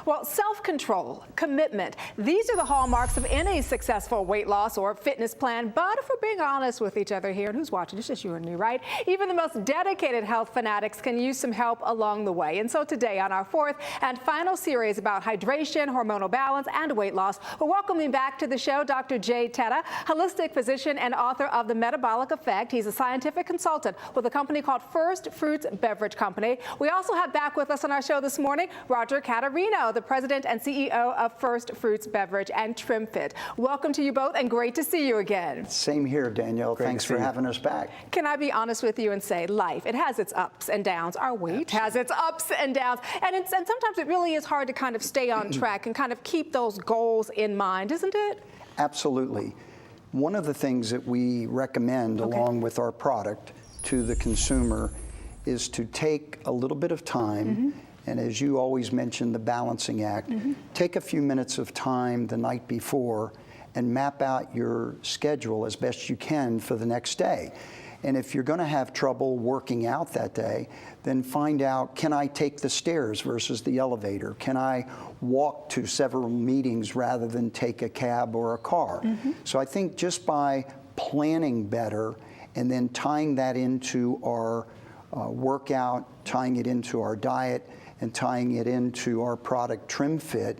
Well, self-control, commitment, these are the hallmarks of any successful weight loss or fitness plan. But if we're being honest with each other here, and who's watching, it's just you and me, right? Even the most dedicated health fanatics can use some help along the way. And so today on our fourth and final series about hydration, hormonal balance, and weight loss, we're welcoming back to the show Dr. Jay Teta, holistic physician and author of The Metabolic Effect. He's a scientific consultant with a company called First Fruits Beverage Company. We also have back with us on our show this morning Roger Catarino, the president and CEO of First Fruits Beverage and TrimFit. Welcome to you both, and great to see you again. Same here, Danielle. Thanks for having us back. Can I be honest with you and say life, it has its ups and downs. Our weight has its ups and downs. And sometimes it really is hard to kind of stay on track and kind of keep those goals in mind, isn't it? Absolutely. One of the things that we recommend along with our product to the consumer is to take a little bit of time, and as you always mention, the balancing act, take a few minutes of time the night before and map out your schedule as best you can for the next day. And if you're going to have trouble working out that day, then find out, can I take the stairs versus the elevator? Can I walk to several meetings rather than take a cab or a car? So I think just by planning better and then tying that into our workout, tying it into our diet, and tying it into our product TrimFit,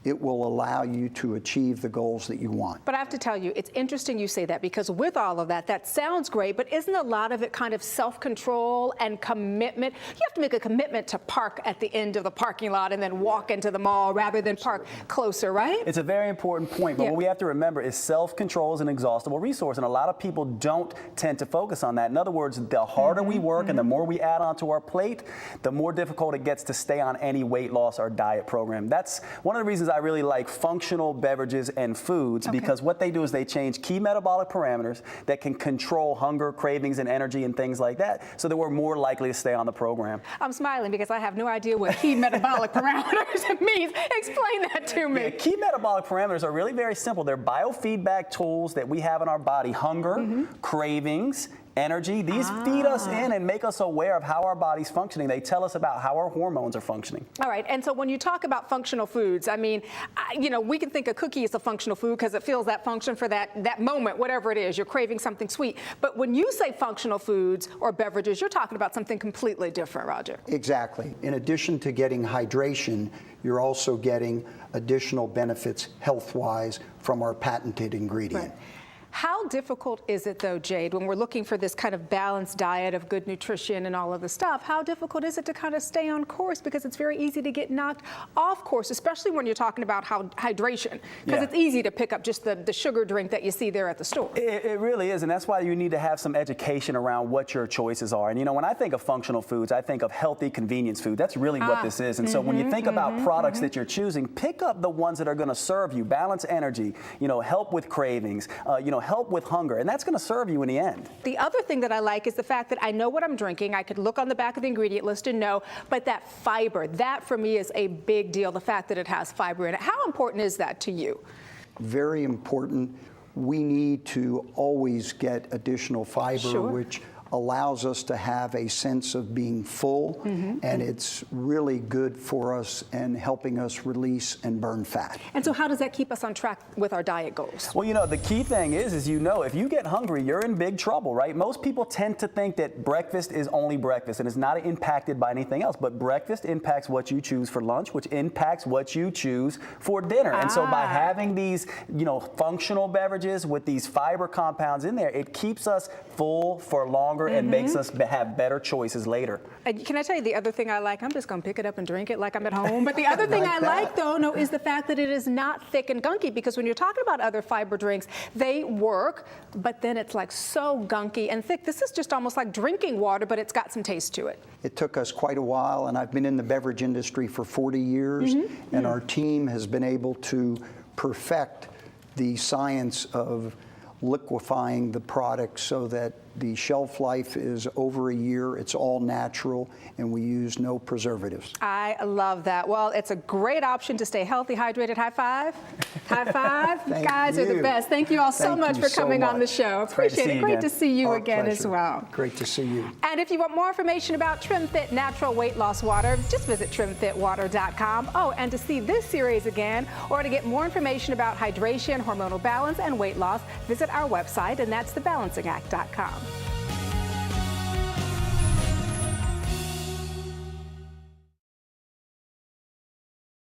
it will allow you to achieve the goals that you want. But I have to tell you, it's interesting you say that, because with all of that, that sounds great, but isn't a lot of it kind of self-control and commitment? You have to make a commitment to park at the end of the parking lot and then walk into the mall rather than park closer, right? It's a very important point, but what we have to remember is self-control is an exhaustible resource, and a lot of people don't tend to focus on that. In other words, the harder we work and the more we add onto our plate, the more difficult it gets to stay on any weight loss or diet program. That's one of the reasons I really like functional beverages and foods, because what they do is they change key metabolic parameters that can control hunger, cravings, and energy and things like that, so that we're more likely to stay on the program. I'm smiling because I have no idea what key metabolic parameters means. Explain that to me. Yeah, key metabolic parameters are really very simple. They're biofeedback tools that we have in our body: hunger, cravings, energy. These feed us in and make us aware of how our body's functioning. They tell us about how our hormones are functioning. All right, and so when you talk about functional foods, I mean, you know, we can think a cookie is a functional food because it fills that function for that moment, whatever it is. You're craving something sweet. But when you say functional foods or beverages, you're talking about something completely different, Roger. Exactly. In addition to getting hydration, you're also getting additional benefits health-wise from our patented ingredient. Right. How difficult is it, though, Jade, when we're looking for this kind of balanced diet of good nutrition and all of the stuff, how difficult is it to kind of stay on course? Because it's very easy to get knocked off course, especially when you're talking about hydration, because it's easy to pick up just the sugar drink that you see there at the store. It really is, and that's why you need to have some education around what your choices are. And you know, when I think of functional foods, I think of healthy convenience food. That's really what this is. And so when you think about products that you're choosing, pick up the ones that are going to serve you, balance energy, you know, help with cravings, you know, help with hunger, and that's going to serve you in the end. The other thing that I like is the fact that I know what I'm drinking. I could look on the back of the ingredient list and know, but that fiber, that for me is a big deal, the fact that it has fiber in it. How important is that to you? Very important. We need to always get additional fiber, which allows us to have a sense of being full, and it's really good for us and helping us release and burn fat. And so how does that keep us on track with our diet goals? Well, you know, the key thing is you know, if you get hungry, you're in big trouble, right? Most people tend to think that breakfast is only breakfast and is not impacted by anything else, but breakfast impacts what you choose for lunch, which impacts what you choose for dinner. And so by having these, you know, functional beverages with these fiber compounds in there, it keeps us full for longer and makes us have better choices later. Can I tell you the other thing I like? I'm just going to pick it up and drink it like I'm at home. But the other thing I like, though, is the fact that it is not thick and gunky, because when you're talking about other fiber drinks, they work, but then it's like so gunky and thick. This is just almost like drinking water, but it's got some taste to it. It took us quite a while, and I've been in the beverage industry for 40 years, and our team has been able to perfect the science of liquefying the product so that The shelf life is over a year. It's all natural, and we use no preservatives. I love that. Well, it's a great option to stay healthy, hydrated. High five. High five. You guys are the best. Thank you all so much for coming on the show. Appreciate it. Great to see you again as well. Great to see you. And if you want more information about TrimFit Natural Weight Loss Water, just visit trimfitwater.com. Oh, and to see this series again, or to get more information about hydration, hormonal balance, and weight loss, visit our website, and that's thebalancingAct.com.